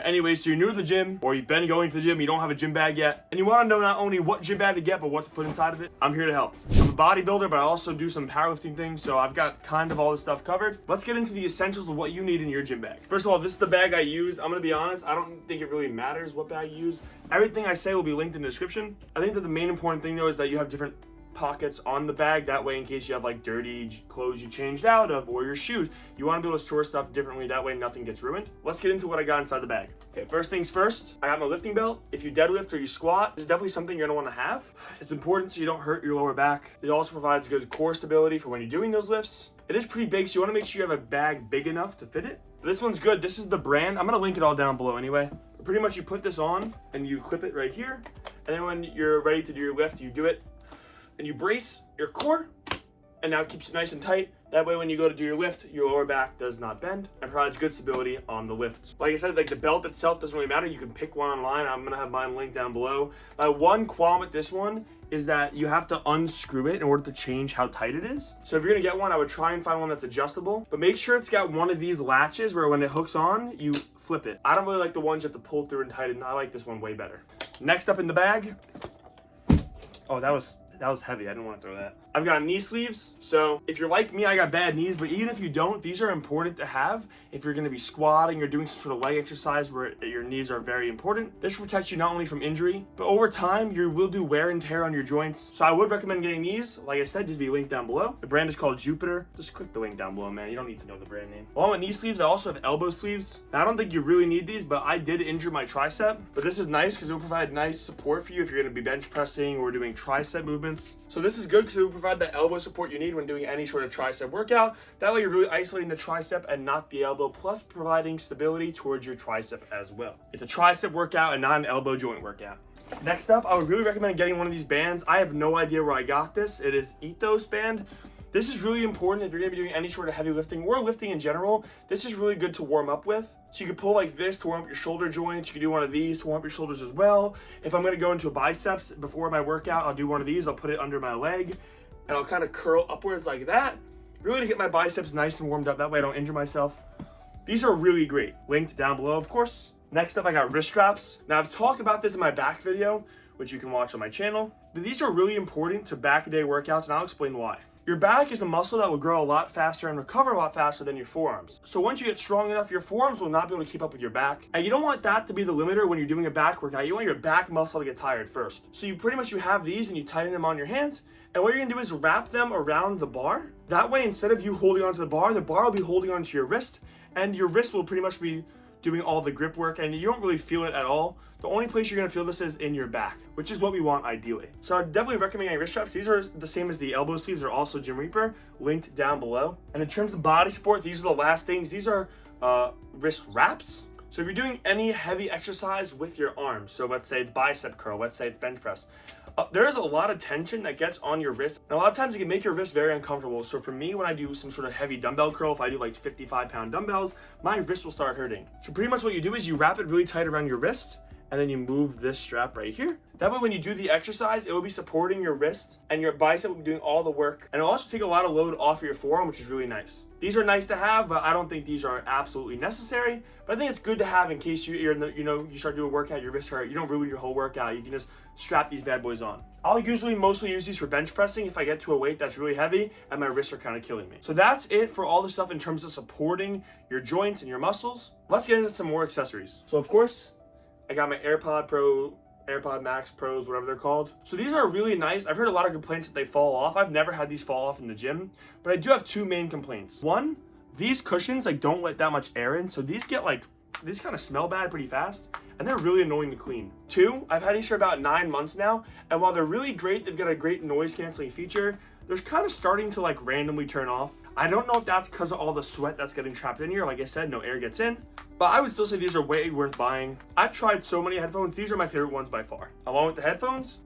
Anyway, so you're new to the gym, or you've been going to the gym, you don't have a gym bag yet, and you want to know not only what gym bag to get, but what to put inside of it. I'm here to help. I'm a bodybuilder, but I also do some powerlifting things, so I've got kind of all this stuff covered. Let's get into the essentials of what you need in your gym bag. First of all, this is the bag I use. I'm gonna be honest, I don't think it really matters what bag you use. Everything I say will be linked in the description. I think that the main important thing though is that you have different pockets on the bag. That way, in case you have like dirty clothes you changed out of or your shoes, you want to be able to store stuff differently. That way nothing gets ruined. Let's get into what I got inside the bag. Okay, first things first, I got my lifting belt. If you deadlift or you squat, this is definitely something you're gonna want to have. It's important so you don't hurt your lower back. It also provides good core stability for when you're doing those lifts. It is pretty big, so you want to make sure you have a bag big enough to fit it. This one's good. This is the brand. I'm gonna link it all down below anyway. But pretty much you put this on and you clip it right here, and then when you're ready to do your lift, you do it and you brace your core, and now it keeps you nice and tight. That way when you go to do your lift, your lower back does not bend and provides good stability on the lifts. Like I said, like the belt itself doesn't really matter. You can pick one online. I'm gonna have mine linked down below. One qualm with this one is that you have to unscrew it in order to change how tight it is. So if you're gonna get one, I would try and find one that's adjustable, but make sure it's got one of these latches where when it hooks on, you flip it. I don't really like the ones you have to pull through and tighten. I like this one way better. Next up in the bag, oh, that was heavy. I didn't want to throw that. I've got knee sleeves. So if you're like me, I got bad knees, but even if you don't, these are important to have if you're going to be squatting or doing some sort of leg exercise where your knees are very important. This protects you not only from injury, but over time, you will do wear and tear on your joints. So I would recommend getting these. Like I said, just be linked down below. The brand is called Jupiter. Just click the link down below, man. You don't need to know the brand name. Along with knee sleeves, I also have elbow sleeves. Now, I don't think you really need these, but I did injure my tricep. But this is nice because it will provide nice support for you if you're going to be bench pressing or doing tricep movements. So this is good because it will provide the elbow support you need when doing any sort of tricep workout. That way you're really isolating the tricep and not the elbow, plus providing stability towards your tricep as well. It's a tricep workout and not an elbow joint workout. Next up, I would really recommend getting one of these bands. I have no idea where I got this. It is Ethos band. This is really important if you're gonna be doing any sort of heavy lifting or lifting in general. This is really good to warm up with. So you can pull like this to warm up your shoulder joints. You can do one of these to warm up your shoulders as well. If I'm gonna go into a biceps before my workout, I'll do one of these. I'll put it under my leg and I'll kind of curl upwards like that, really to get my biceps nice and warmed up. That way I don't injure myself. These are really great. Linked down below, of course. Next up, I got wrist straps. Now I've talked about this in my back video, which you can watch on my channel. But these are really important to back day workouts, and I'll explain why. Your back is a muscle that will grow a lot faster and recover a lot faster than your forearms. So once you get strong enough, your forearms will not be able to keep up with your back. And you don't want that to be the limiter when you're doing a back workout. You want your back muscle to get tired first. So you have these and you tighten them on your hands. And what you're gonna do is wrap them around the bar. That way, instead of you holding onto the bar will be holding onto your wrist, and your wrist will pretty much be doing all the grip work, and you don't really feel it at all. The only place you're gonna feel this is in your back, which is what we want ideally. So I definitely recommend getting wrist straps. These are the same as the elbow sleeves. They're also Gym Reaper, linked down below. And in terms of body support, these are the last things. These are wrist wraps. So if you're doing any heavy exercise with your arms, so let's say it's bicep curl, let's say it's bench press, there is a lot of tension that gets on your wrist. And a lot of times it can make your wrist very uncomfortable. So for me, when I do some sort of heavy dumbbell curl, if I do like 55-pound dumbbells, my wrist will start hurting. So pretty much what you do is you wrap it really tight around your wrist, and then you move this strap right here. That way when you do the exercise, it will be supporting your wrist and your bicep will be doing all the work. And it'll also take a lot of load off of your forearm, which is really nice. These are nice to have, but I don't think these are absolutely necessary. But I think it's good to have in case you start doing a workout, your wrist hurt, you don't ruin your whole workout. You can just strap these bad boys on. I'll mostly use these for bench pressing if I get to a weight that's really heavy and my wrists are kind of killing me. So that's it for all the stuff in terms of supporting your joints and your muscles. Let's get into some more accessories. So of course, I got my AirPod Max Pros, whatever they're called. So these are really nice. I've heard a lot of complaints that they fall off. I've never had these fall off in the gym, but I do have two main complaints. One, these cushions don't let that much air in, so these kind of smell bad pretty fast, and they're really annoying to clean. Two, I've had these for about 9 months now, and while they're really great, they've got a great noise canceling feature, they're kind of starting to randomly turn off. I don't know if that's because of all the sweat that's getting trapped in here. Like I said, no air gets in, but I would still say these are way worth buying. I've tried so many headphones. These are my favorite ones by far. Along with the headphones,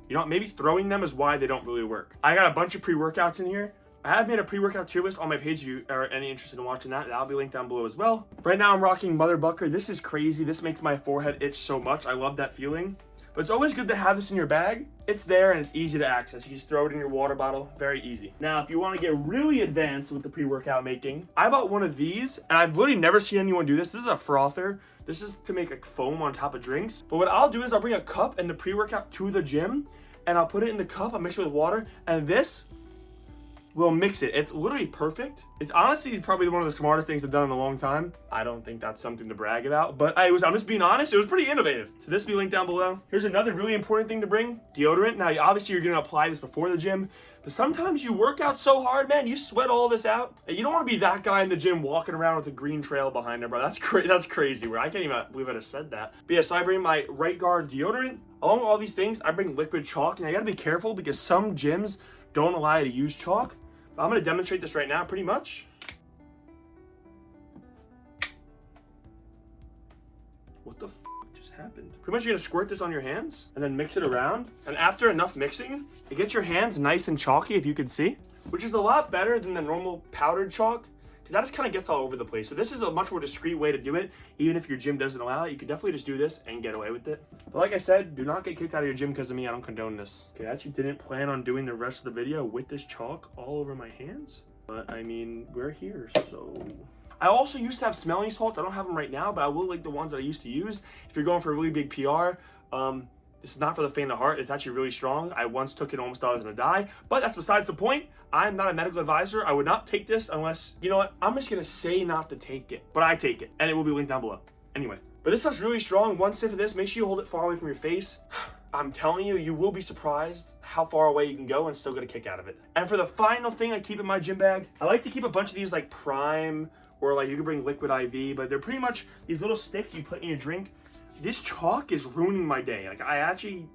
maybe throwing them is why they don't really work. I got a bunch of pre-workouts in here. I have made a pre-workout tier list on my page if you are any interested in watching that. That'll be linked down below as well. Right now I'm rocking Mother Bucker. This is crazy. This makes my forehead itch so much. I love that feeling. But it's always good to have this in your bag. It's there and it's easy to access. You just throw it in your water bottle, very easy. Now, if you want to get really advanced with the pre-workout making, I bought one of these, and I've literally never seen anyone do this. This is a frother. This is to make like foam on top of drinks. But what I'll do is I'll bring a cup and the pre-workout to the gym, and I'll put it in the cup, I'll mix it with water, and this will mix it. It's literally perfect. It's honestly probably one of the smartest things I've done in a long time. I don't think that's something to brag about, but I'm just being honest, it was pretty innovative. So this will be linked down below. Here's another really important thing to bring, deodorant. Now, obviously you're gonna apply this before the gym, but sometimes you work out so hard, man, you sweat all this out, and you don't wanna be that guy in the gym walking around with a green trail behind him, bro. That's crazy, bro. I can't even believe I just said that. But yeah, so I bring my right guard deodorant. Along with all these things, I bring liquid chalk, and I gotta be careful because some gyms don't allow you to use chalk. I'm gonna demonstrate this right now, pretty much. What the f just happened? Pretty much you're gonna squirt this on your hands and then mix it around. And after enough mixing, it gets your hands nice and chalky, if you can see, which is a lot better than the normal powdered chalk, because that just kind of gets all over the place. So this is a much more discreet way to do it. Even if your gym doesn't allow it, you can definitely just do this and get away with it. But like I said, do not get kicked out of your gym because of me. I don't condone this. Okay, I actually didn't plan on doing the rest of the video with this chalk all over my hands. But I mean, we're here, so. I also used to have smelling salts. I don't have them right now, but I will like the ones that I used to use. If you're going for a really big PR, this is not for the faint of heart. It's actually really strong. I once took it, almost thought I was gonna die, but that's besides the point. I'm not a medical advisor. I would not take this unless, you know what? I'm just gonna say not to take it, but I take it, and it will be linked down below. Anyway, but this stuff's really strong. One sip of this, make sure you hold it far away from your face. I'm telling you, you will be surprised how far away you can go and still get a kick out of it. And for the final thing I keep in my gym bag, I like to keep a bunch of these like Prime, or like you can bring liquid IV, but they're pretty much these little sticks you put in your drink. This chalk is ruining my day. Like, I actually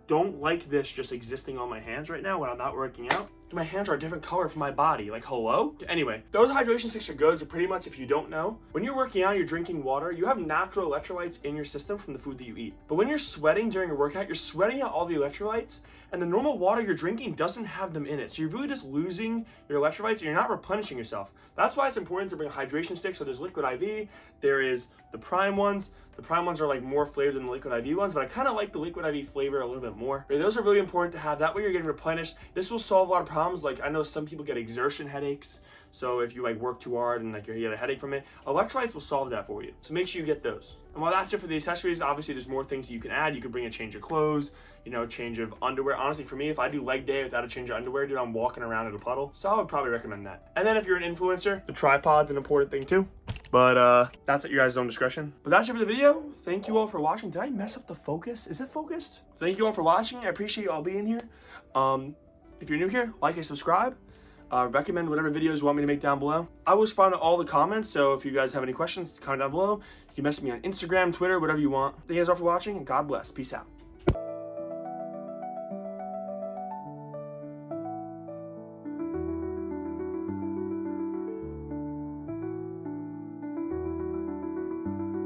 don't like this just existing on my hands right now when I'm not working out. My hands are a different color from my body. Like, hello? Anyway, those hydration sticks are good. So pretty much, if you don't know, when you're working out, you're drinking water, you have natural electrolytes in your system from the food that you eat. But when you're sweating during a workout, you're sweating out all the electrolytes, and the normal water you're drinking doesn't have them in it. So you're really just losing your electrolytes and you're not replenishing yourself. That's why it's important to bring hydration sticks. So there's liquid IV, there is the Prime ones. The Prime ones are like more flavored than the liquid IV ones, but I kind of like the liquid IV flavor a little bit more. But those are really important to have. That way you're getting replenished. This will solve a lot of problems. Like, I know some people get exertion headaches. So if you like work too hard and like you get a headache from it, electrolytes will solve that for you. So make sure you get those. And while that's it for the accessories, obviously there's more things that you can add. You can bring a change of clothes, you know, change of underwear. Honestly, for me, if I do leg day without a change of underwear, dude, I'm walking around in a puddle. So I would probably recommend that. And then if you're an influencer, the tripod's an important thing too. But that's at your guys' own discretion. But that's it for the video. Thank you all for watching. Did I mess up the focus? Is it focused? Thank you all for watching. I appreciate you all being here. If you're new here, like and subscribe. Recommend whatever videos you want me to make down below. I will respond to all the comments, so if you guys have any questions, comment down below. You can message me on Instagram, Twitter, whatever you want. Thank you guys all for watching, and God bless. Peace out.